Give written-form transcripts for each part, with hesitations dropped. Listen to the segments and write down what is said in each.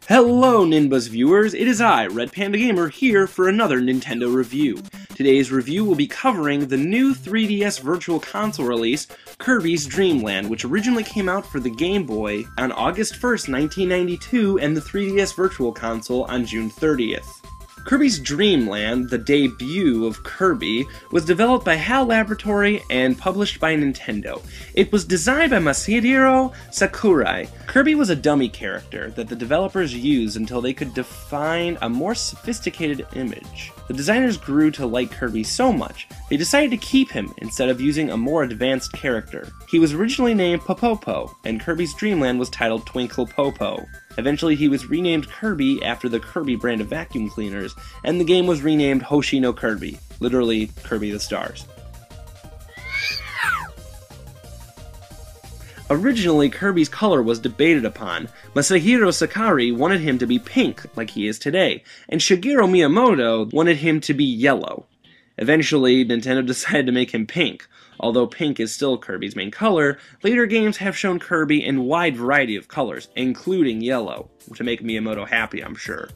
Hello NinBuzz viewers, it is I, RedPandaGamer, here for another Nintendo review. Today's review will be covering the new 3DS Virtual Console release, Kirby's Dreamland, which originally came out for the Game Boy on August 1st, 1992, and the 3DS Virtual Console on June 30th. Kirby's Dreamland, the debut of Kirby, was developed by HAL Laboratory and published by Nintendo. It was designed by Masahiro Sakurai. Kirby was a dummy character that the developers used until they could define a more sophisticated image. The designers grew to like Kirby so much, they decided to keep him instead of using a more advanced character. He was originally named Popopo, and Kirby's Dreamland was titled Twinkle Popo. Eventually he was renamed Kirby after the Kirby brand of vacuum cleaners, and the game was renamed Hoshi no Kirby, literally Kirby the Stars. Originally, Kirby's color was debated upon. Masahiro Sakurai wanted him to be pink, like he is today, and Shigeru Miyamoto wanted him to be yellow. Eventually, Nintendo decided to make him pink. Although pink is still Kirby's main color, later games have shown Kirby in a wide variety of colors, including yellow, to make Miyamoto happy, I'm sure.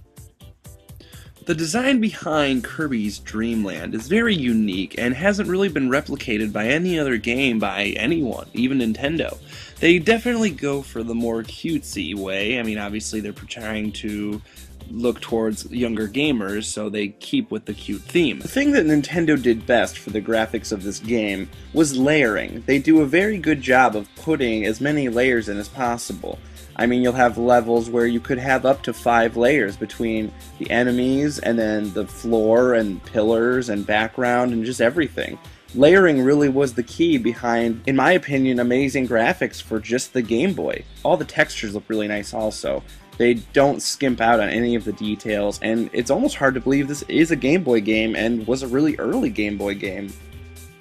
The design behind Kirby's Dreamland is very unique and hasn't really been replicated by any other game by anyone, even Nintendo. They definitely go for the more cutesy way. I mean, obviously they're trying to look towards younger gamers, so they keep with the cute theme. The thing that Nintendo did best for the graphics of this game was layering. They do a very good job of putting as many layers in as possible. I mean, you'll have levels where you could have up to 5 layers between the enemies and then the floor and pillars and background and just everything. Layering really was the key behind, in my opinion, amazing graphics for just the Game Boy. All the textures look really nice also. They don't skimp out on any of the details, and it's almost hard to believe this is a Game Boy game and was a really early Game Boy game.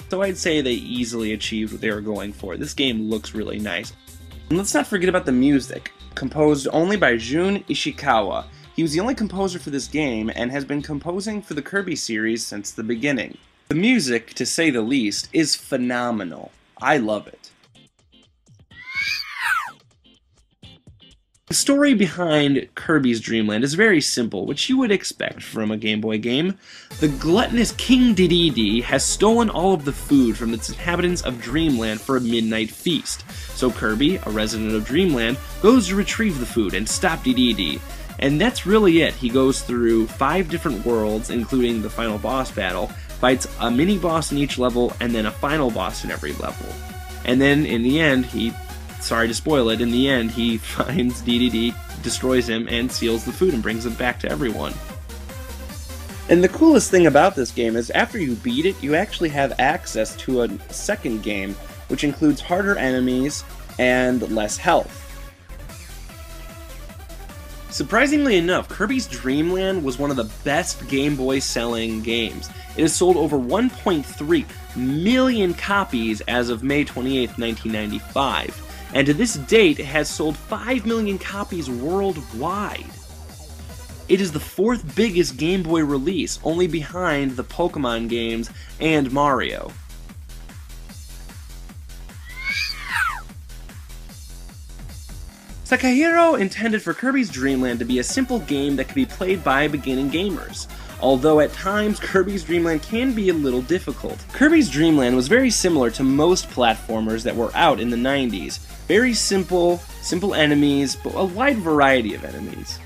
So I'd say they easily achieved what they were going for. This game looks really nice. And let's not forget about the music, composed only by Jun Ishikawa. He was the only composer for this game and has been composing for the Kirby series since the beginning. The music, to say the least, is phenomenal. I love it. The story behind Kirby's Dreamland is very simple, which you would expect from a Game Boy game. The gluttonous King Dedede has stolen all of the food from its inhabitants of Dreamland for a midnight feast. So Kirby, a resident of Dreamland, goes to retrieve the food and stop Dedede. And that's really it. He goes through 5 different worlds, including the final boss battle, fights a mini-boss in each level, and then a final boss in every level. And then, in the end, sorry to spoil it, in the end, he finds Dedede, destroys him, and steals the food and brings it back to everyone. And the coolest thing about this game is after you beat it, you actually have access to a second game, which includes harder enemies and less health. Surprisingly enough, Kirby's Dreamland was one of the best Game Boy selling games. It has sold over 1.3 million copies as of May 28, 1995. And to this date, it has sold 5 million copies worldwide. It is the 4th biggest Game Boy release, only behind the Pokemon games and Mario. Sakahiro intended for Kirby's Dreamland to be a simple game that could be played by beginning gamers. Although at times, Kirby's Dreamland can be a little difficult. Kirby's Dreamland was very similar to most platformers that were out in the 90s. Very simple enemies, but a wide variety of enemies.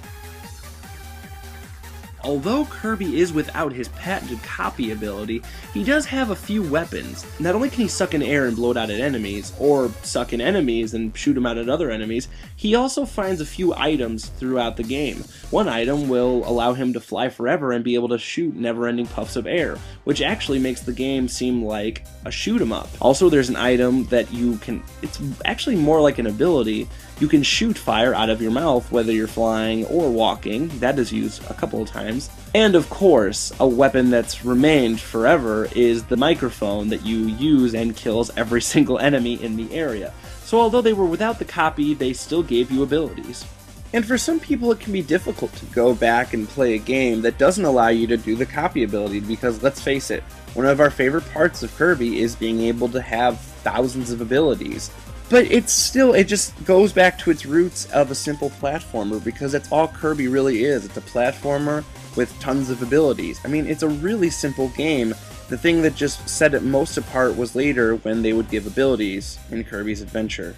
Although Kirby is without his patented copy ability, he does have a few weapons. Not only can he suck in air and blow it out at enemies, or suck in enemies and shoot them out at other enemies, he also finds a few items throughout the game. One item will allow him to fly forever and be able to shoot never-ending puffs of air, which actually makes the game seem like a shoot-'em-up. Also, there's an item that it's actually more like an ability. You can shoot fire out of your mouth whether you're flying or walking. That is used a couple of times. And of course, a weapon that's remained forever is the microphone that you use and kills every single enemy in the area. So although they were without the copy, they still gave you abilities. And for some people it can be difficult to go back and play a game that doesn't allow you to do the copy ability, because let's face it, one of our favorite parts of Kirby is being able to have thousands of abilities. But it's still, it just goes back to its roots of a simple platformer, because that's all Kirby really is. It's a platformer with tons of abilities. I mean, it's a really simple game. The thing that just set it most apart was later when they would give abilities in Kirby's Adventure.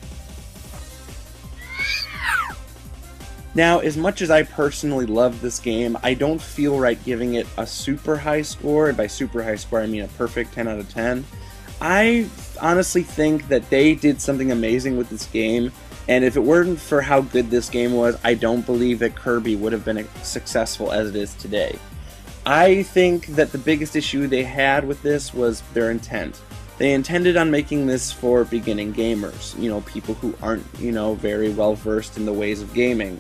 Now, as much as I personally love this game, I don't feel right giving it a super high score, and by super high score I mean a perfect 10 out of 10. I honestly think that they did something amazing with this game, and if it weren't for how good this game was, I don't believe that Kirby would have been as successful as it is today. I think that the biggest issue they had with this was their intent. They intended on making this for beginning gamers, you know, people who aren't, you know, very well versed in the ways of gaming.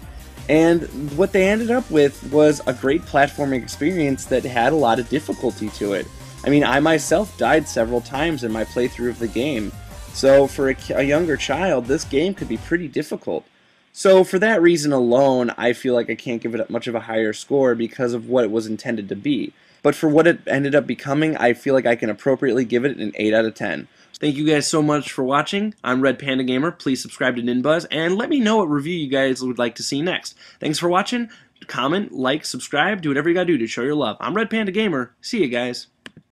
And what they ended up with was a great platforming experience that had a lot of difficulty to it. I mean, I myself died several times in my playthrough of the game, so for a younger child, this game could be pretty difficult. So for that reason alone, I feel like I can't give it much of a higher score because of what it was intended to be. But for what it ended up becoming, I feel like I can appropriately give it an 8 out of 10. Thank you guys so much for watching. I'm RedPandaGamer. Please subscribe to NinBuzz, and let me know what review you guys would like to see next. Thanks for watching. Comment, like, subscribe, do whatever you gotta do to show your love. I'm RedPandaGamer. See you guys.